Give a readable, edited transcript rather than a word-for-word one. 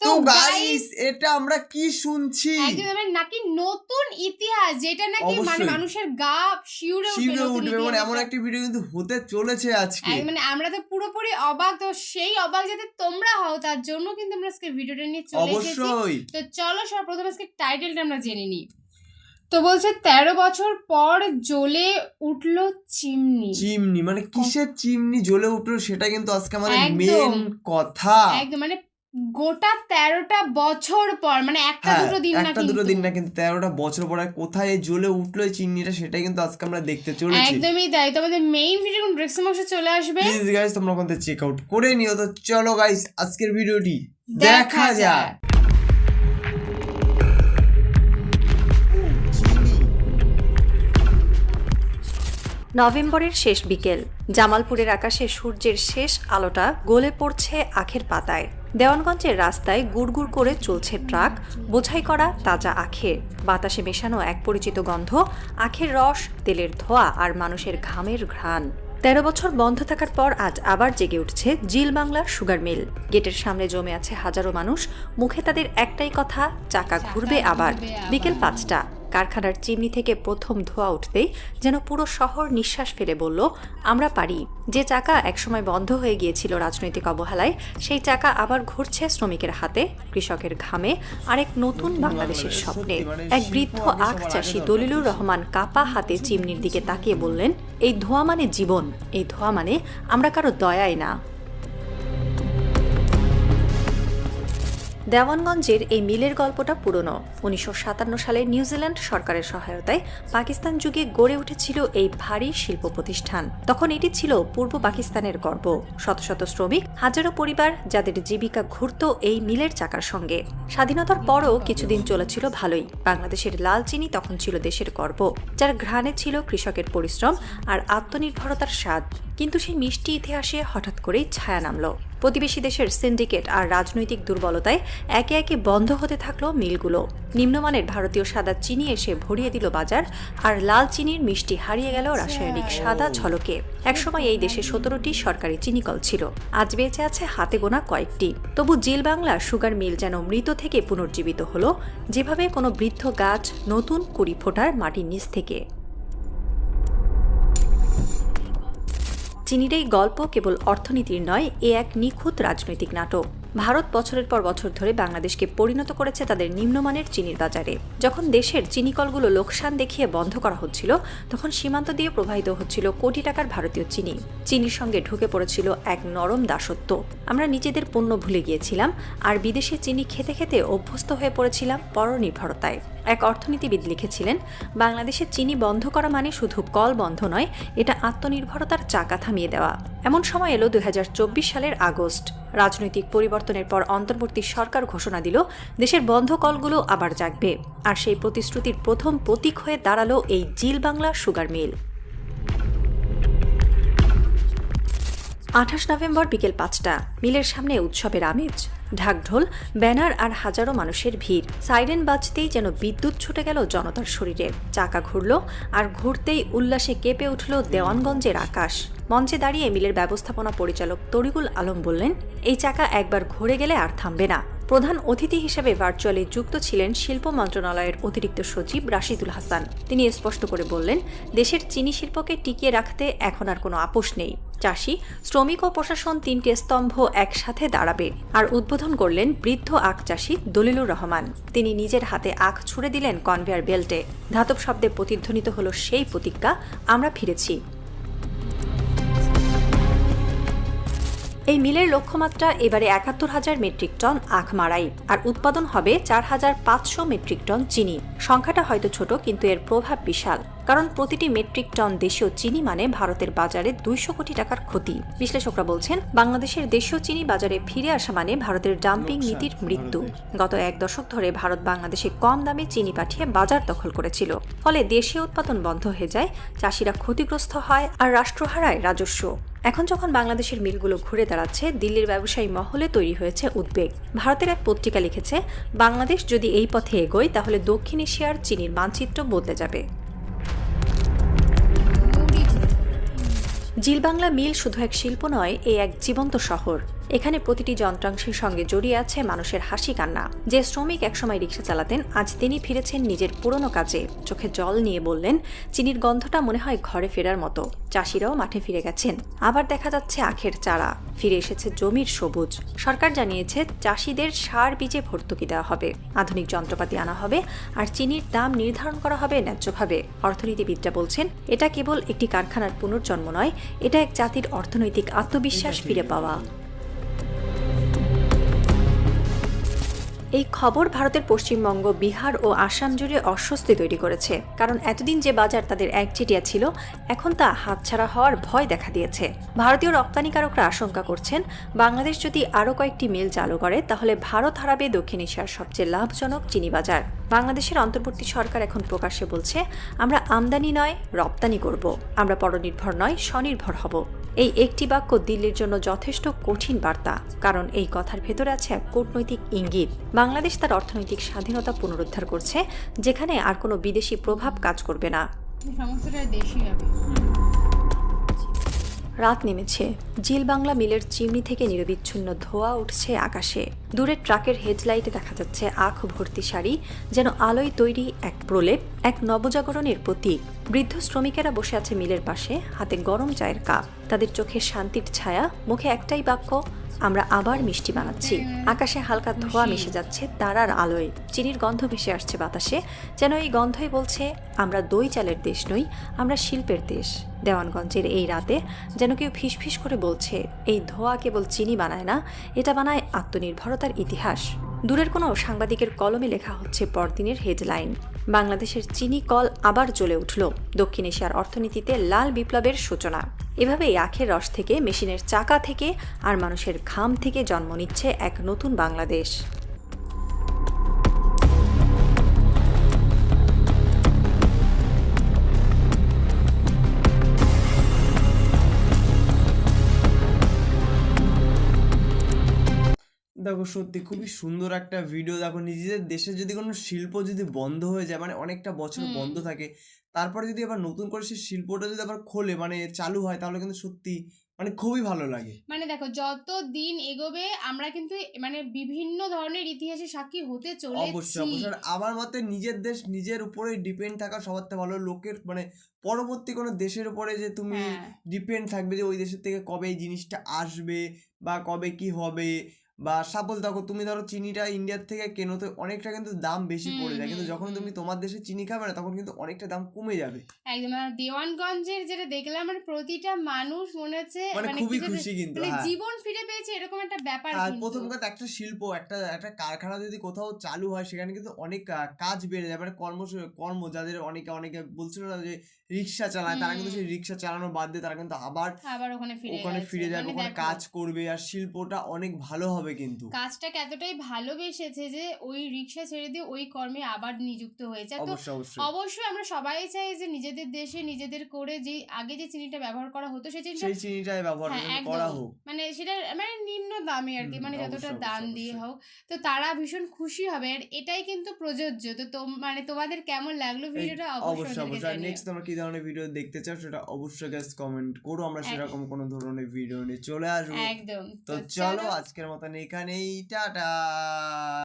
তো গাইস এটা আমরা কি শুনছি একদম নাকি নতুন ইতিহাস যেটা নাকি মানে মানুষের গা শিউরে উঠবে মানে এমন একটা ভিডিও কিন্তু হতে চলেছে আজকে মানে আমরা তো পুরোপুরি অবাক তো সেই অবাক যাতে তোমরা হও তার জন্য কিন্তু আমরা আজকে ভিডিওটা নিয়ে চলে এসেছি অবশ্যই তো চলো সর্বপ্রথম আজকে টাইটেলটা আমরা জেনে নিই তো বলছে 13 বছর পর জ্বলে উঠলো চিমনি মানে কিসের চিমনি জ্বলে উঠলো সেটা কিন্তু আজকে আমাদের মেন কথা একদম মানে গোটা 13টা বছর পর মানে একটা দুটো দিন না কিন্তু 13টা বছর পর কোথায় জ্বলে উঠলো এই চিমনিটা সেটাই কিন্তু আজকে আমরা দেখতে চলেছি একদমই তাই তো আমাদের মেইন ভিডিও ডেসক্রিপশন বক্সে চলে আসবে প্লিজ গাইস তোমরা ওখান থেকে চেক আউট করে নিও তো চলো গাইস আজকের ভিডিওটি দেখা যাক নভেম্বরের শেষ বিকেল জামালপুরের আকাশে সূর্যের শেষ আলোটা গলে পড়ছে আখের পাতায়। দেওয়ানগঞ্জের রাস্তায় গুড়গুড় করে চলছে ট্রাক, বোঝাই করা তাজা আখের। বাতাসে মেশানো এক পরিচিত গন্ধ, আখের রস, তেলের ধোঁয়া আর মানুষের ঘামের ঘ্রাণ। 13 বছর বন্ধ থাকার পর আজ আবার জেগে উঠছে জিল বাংলার সুগার মিল। গেটের সামনে জমে আছে হাজারো মানুষ, মুখে তাদের একটাই কথা, চাকা ঘুরবে আবার। বিকেল 5টা, কারখানার চিমনি থেকে প্রথম ধোঁয়া উঠতেই যেন পুরো শহর নিঃশ্বাস ফেলে বলল, আমরা পারি। যে চাকা একসময় বন্ধ হয়ে গিয়েছিল রাজনৈতিক অবহেলায়, সেই চাকা আবার ঘুরছে শ্রমিকের হাতে, কৃষকের ঘামে, আরেক নতুন বাংলাদেশের স্বপ্নে। এক বৃদ্ধ আখ চাষি দলিলুর রহমান কাপা হাতে চিমনির দিকে তাকিয়ে বললেন, এই ধোঁয়া মানে জীবন, এই ধোঁয়া মানে আমরা কারো দয়াই না। দেওয়ানগঞ্জের এই মিলের গল্পটা পুরনো। 1957 সালে নিউজিল্যান্ড সরকারের সহায়তায় পাকিস্তান যুগে গড়ে উঠেছিল এই ভারী শিল্প প্রতিষ্ঠান। তখন এটি ছিল পূর্ব পাকিস্তানের গর্ব। শত শত শ্রমিক, হাজারো পরিবার যাদের জীবিকা ঘুরত এই মিলের চাকার সঙ্গে। স্বাধীনতার পরও কিছুদিন চলেছিল ভালোই। বাংলাদেশের লাল চিনি তখন ছিল দেশের গর্ব, যার ঘ্রাণে ছিল কৃষকের পরিশ্রম আর আত্মনির্ভরতার স্বাদ। কিন্তু সেই মিষ্টি ইতিহাসে হঠাৎ করেই ছায়া নামল। প্রতিবেশী দেশের সিন্ডিকেট আর রাজনৈতিক দুর্বলতায় একে একে বন্ধ হতে থাকলো মিলগুলো। নিম্নমানের ভারতীয় সাদা চিনি এসে ভরিয়ে দিল বাজার, আর লাল চিনির মিষ্টি হারিয়ে গেল রাসায়নিক সাদা ঝলকে। একসময় এই দেশে 17টি সরকারি চিনিকল ছিল, আজ বেঁচে আছে হাতে গোনা কয়েকটি। তবু জিল বাংলা সুগার মিল যেন মৃত থেকে পুনর্জীবিত হলো, যেভাবে কোনো বৃদ্ধ গাছ নতুন কুড়ি ফোটার মাটির নিচ থেকে। চিনির এই গল্প কেবল অর্থনীতির নয়, এ এক নিখুঁত রাজনৈতিক নাটক। ভারত বছরের পর বছর ধরে বাংলাদেশকে পরিণত করেছে তাদের নিম্নমানের চিনির বাজারে। যখন দেশের চিনিকলগুলো লোকসান দেখিয়ে বন্ধ করা হচ্ছিল, তখন সীমান্ত দিয়ে প্রবাহিত হচ্ছিল কোটি টাকার ভারতীয় চিনি। চিনির সঙ্গে ঢুকে পড়েছিল এক নরম দাসত্ব। আমরা নিজেদের পণ্য ভুলে গিয়েছিলাম, আর বিদেশে চিনি খেতে খেতে অভ্যস্ত হয়ে পড়েছিলাম পরনির্ভরতায়। এক অর্থনীতিবিদ লিখেছিলেন, বাংলাদেশে চিনি বন্ধ করা মানে শুধু কল বন্ধ নয়, এটা আত্মনির্ভরতার চাকা থামিয়ে দেওয়া। এমন সময় এলো 2024 সালের আগস্ট। রাজনৈতিক পরিবর্তনের পর অন্তর্বর্তী সরকার ঘোষণা দিল, দেশের বন্ধ কলগুলো আবার জাগবে। আর সেই প্রতিশ্রুতির প্রথম প্রতীক হয়ে দাঁড়ালো এই জিল বাংলা সুগার মিল। 28 নভেম্বর বিকেল 5টা, মিলের সামনে উৎসবের আমেজ। ঢাকঢোল, ব্যানার আর হাজারো মানুষের ভিড়। সাইরেন বাজতেই যেন বিদ্যুৎ ছুটে গেল জনতার শরীরে। চাকা ঘুরল, আর ঘুরতেই উল্লাসে কেঁপে উঠল দেওয়ানগঞ্জের আকাশ। মঞ্চে দাঁড়িয়ে মিলের ব্যবস্থাপনা পরিচালক তরিকুল আলম বললেন, এই চাকা একবার ঘুরে গেলে আর থামবে না। প্রধান অতিথি হিসেবে ভার্চুয়ালি যুক্ত ছিলেন শিল্প মন্ত্রণালয়ের অতিরিক্ত সচিব রাশিদুল হাসান। তিনি স্পষ্ট করে বললেন, দেশের চিনি শিল্পকে টিকিয়ে রাখতে এখন আর কোনো আপোষ নেই। চাষি, শ্রমিক ও প্রশাসন 3টে স্তম্ভ একসাথে দাঁড়াবে। আর উদ্বোধন করলেন বৃদ্ধ আখ চাষি দলিলুর রহমান। তিনি নিজের হাতে আখ ছুড়ে দিলেন কনভেয়ার বেল্টে। ধাতব শব্দে প্রতিধ্বনিত হলো সেই প্রতিজ্ঞা, আমরা ফিরেছি। এই মিলের লক্ষ্যমাত্রা এবারে 71,000 মেট্রিক টন আখ মাড়াই, আর উৎপাদন হবে 4,500 মেট্রিক টন চিনি। সংখ্যাটা হয়তো ছোট, কিন্তু এর প্রভাব বিশাল। কারণ প্রতিটি মেট্রিক টন দেশীয় চিনি মানে ভারতের বাজারে 200 কোটি টাকার ক্ষতি। বিশ্লেষকরা বলছেন, বাংলাদেশের দেশীয় চিনি বাজারে ফিরে আসা মানে ভারতের ডাম্পিং নীতির মৃত্যু। গত 1 দশক ধরে ভারত বাংলাদেশে কম দামে চিনি পাঠিয়ে বাজার দখল করেছিল। ফলে দেশীয় উৎপাদন বন্ধ হয়ে যায়, চাষিরা ক্ষতিগ্রস্ত হয়, আর রাষ্ট্র হারায় রাজস্ব। এখন যখন বাংলাদেশের মিলগুলো ঘুরে দাঁড়াচ্ছে, দিল্লির ব্যবসায়ী মহলে তৈরি হয়েছে উদ্বেগ। ভারতের এক পত্রিকা লিখেছে, বাংলাদেশ যদি এই পথে এগোয় তাহলে দক্ষিণ এশিয়ার চিনির মানচিত্র বদলে যাবে। জিল বাংলা মিল শুধু এক শিল্প নয়, এ এক জীবন্ত শহর। এখানে প্রতিটি যন্ত্রাংশের সঙ্গে জড়িয়ে আছে মানুষের হাসি কান্না। যে শ্রমিক একসময় রিক্সা চালাতেন, আজ তিনি ফিরেছেন নিজের পুরনো কাজে। চোখে জল নিয়ে বললেন, চিনির গন্ধটা মনে হয় ঘরে ফেরার মতো। চাষিরাও মাঠে ফিরে গেছেন, আবার দেখা যাচ্ছে আখের চারা, ফিরে এসেছে জমির সবুজ। সরকার জানিয়েছে চাষিদের সার বীজে ভর্তুকি দেওয়া হবে, আধুনিক যন্ত্রপাতি আনা হবে, আর চিনির দাম নির্ধারণ করা হবে ন্যায্যভাবে। অর্থনীতিবিদরা বলছেন, এটা কেবল একটি কারখানার পুনর্জন্ম নয়, এটা এক জাতির অর্থনৈতিক আত্মবিশ্বাস ফিরে পাওয়া। এই খবর ভারতের পশ্চিমবঙ্গ, বিহার ও আসাম জুড়ে অস্বস্তি তৈরি করেছে। কারণ এতদিন যে বাজার তাদের একচেটিয়া ছিল, এখন তা হাতছাড়া হওয়ার ভয় দেখা দিয়েছে। ভারতীয় রপ্তানিকারকরা আশঙ্কা করছেন, বাংলাদেশ যদি আরও কয়েকটি মিল চালু করে, তাহলে ভারত হারাবে দক্ষিণ এশিয়ার সবচেয়ে লাভজনক চিনি বাজার। বাংলাদেশের অন্তর্বর্তী সরকার এখন প্রকাশ্যে বলছে, আমরা আমদানি নয় রপ্তানি করব, আমরা পরনির্ভর নয় স্বনির্ভর হব। এই একটি বাক্য দিল্লির জন্য যথেষ্ট কঠিন বার্তা, কারণ এই কথার ভেতরে আছে এক কূটনৈতিক ইঙ্গিত। বাংলাদেশ তার অর্থনৈতিক স্বাধীনতা পুনরুদ্ধার করছে, যেখানে আর কোনো বিদেশি প্রভাব কাজ করবে না। সমস্তটা দেশই হবে। রাত নেমেছে, জিল বাংলা মিলের চিমনি থেকে নিরবিচ্ছিন্ন ধোঁয়া উঠছে আকাশে। দূরে ট্রাকের হেডলাইটে দেখা যাচ্ছে আখ ভর্তি শাড়ি, যেন আলোয় তৈরি এক প্রলেপ, এক নবজাগরণের প্রতীক। বৃদ্ধ শ্রমিকেরা বসে আছে মিলের পাশে, হাতে গরম চায়ের কাপ, তাদের চোখে শান্তির ছায়া, মুখে একটাই বাক্য, আমরা আবার মিষ্টি বানাচ্ছি। আকাশে হালকা ধোঁয়া মিশে যাচ্ছে তারার আলোয়, চিনির গন্ধ ভেসে আসছে বাতাসে, যেন এই গন্ধই বলছে, আমরা দই চালের দেশ নই, আমরা শিল্পের দেশ। দেওয়ানগঞ্জের এই রাতে যেন কেউ ফিসফিস করে বলছে, এই ধোঁয়া কেবল চিনি বানায় না, এটা বানায় আত্মনির্ভরতার ইতিহাস। দূরের কোনো সাংবাদিকের কলমে লেখা হচ্ছে পরদিনের হেডলাইন, বাংলাদেশের চিনি কল আবার জ্বলে উঠল, দক্ষিণ এশিয়ার অর্থনীতিতে লাল বিপ্লবের সূচনা। এভাবেই আখের রস থেকে, মেশিনের চাকা থেকে, আর মানুষের ঘাম থেকে জন্ম নিচ্ছে এক নতুন বাংলাদেশ। দেখো সত্যি খুবই সুন্দর একটা ভিডিও। দেখো নিজেদের দেশে যদি কোনো শিল্প যদি বন্ধ হয়ে যায়, মানে অনেকটা বছর বন্ধ থাকে, তারপরে যদি আবার নতুন করে সেই শিল্পটা যদি আবার খোলে, মানে চালু হয়, তাহলে কিন্তু সত্যি মানে খুবই ভালো লাগে। মানে দেখো, যত দিন এগোবে আমরা কিন্তু মানে বিভিন্ন ধরনের ইতিহাসে সাক্ষী হতে অবশ্যই চলেছি। অবশ্যই। আমার মতে নিজের দেশ নিজের উপরে ডিপেন্ড থাকা সবার থেকে ভালো। লোকের মানে পরবর্তী কোনো দেশের উপরে যে তুমি ডিপেন্ড থাকবে যে ওই দেশের থেকে কবে এই জিনিসটা আসবে বা কবে কি হবে, বা সাপোজ দেখো তুমি ধরো চিনিটা ইন্ডিয়ার থেকে কেনো, তো অনেকটা কিন্তু দাম বেশি পড়ে যায়, কিন্তু যখন তুমি তোমার দেশে চিনি খাবে না, তখন কিন্তু অনেকটা দাম কমে যাবে। একদম। দেওয়ানগঞ্জের যেটা দেখলাম, মানে প্রতিটা মানুষ মনে হচ্ছে মানে খুবই খুশি, কিন্তু মানে জীবন ফিরে পেয়েছে এরকম একটা ব্যাপার। আর প্রথম কথা, একটা শিল্প, একটা কারখানা যদি কোথাও চালু হয়, সেখানে কিন্তু অনেক কাজ বেড়ে যায়, মানে কর্ম যাদের অনেকে বলছিল না যে রিক্সা চালায়, তারা কিন্তু সেই রিক্সা চালানো বাদ দিয়ে তারা কিন্তু আবার ওখানে ফিরে যাবে, ওখানে কাজ করবে, আর শিল্পটা অনেক ভালো হবে। কিন্তু কাজটাকে এতটাই ভালোবেসেছে যে ওই রিক্সা ছেড়ে দিয়ে ওই কর্মে আবার নিযুক্ত হয়েছে। তো অবশ্যই আমরা সবাই চাই যে নিজেদের দেশে নিজেদের করে যে আগে যে চিনিটা ব্যবহার করা হতো সেই চিনিটাই ব্যবহার করা হোক, মানে সেটা মানে নিম্ন দামে আর কি, মানে যতটা দাম দিয়ে হোক, তো তারা ভীষণ খুশি হবে। আর এটাই কিন্তু প্রযোজ্য। তো মানে তোমাদের কেমন লাগলো ভিডিওটা অবশ্যই। নেক্সট তোমরা কি ধরনের ভিডিও দেখতে চাও সেটা অবশ্যই গাইস কমেন্ট করো, আমরা সেরকম কোনো ধরনের ভিডিও নিয়ে চলে আসবো। একদম। তো চলো আজকের মতন এখানেই, টাটা।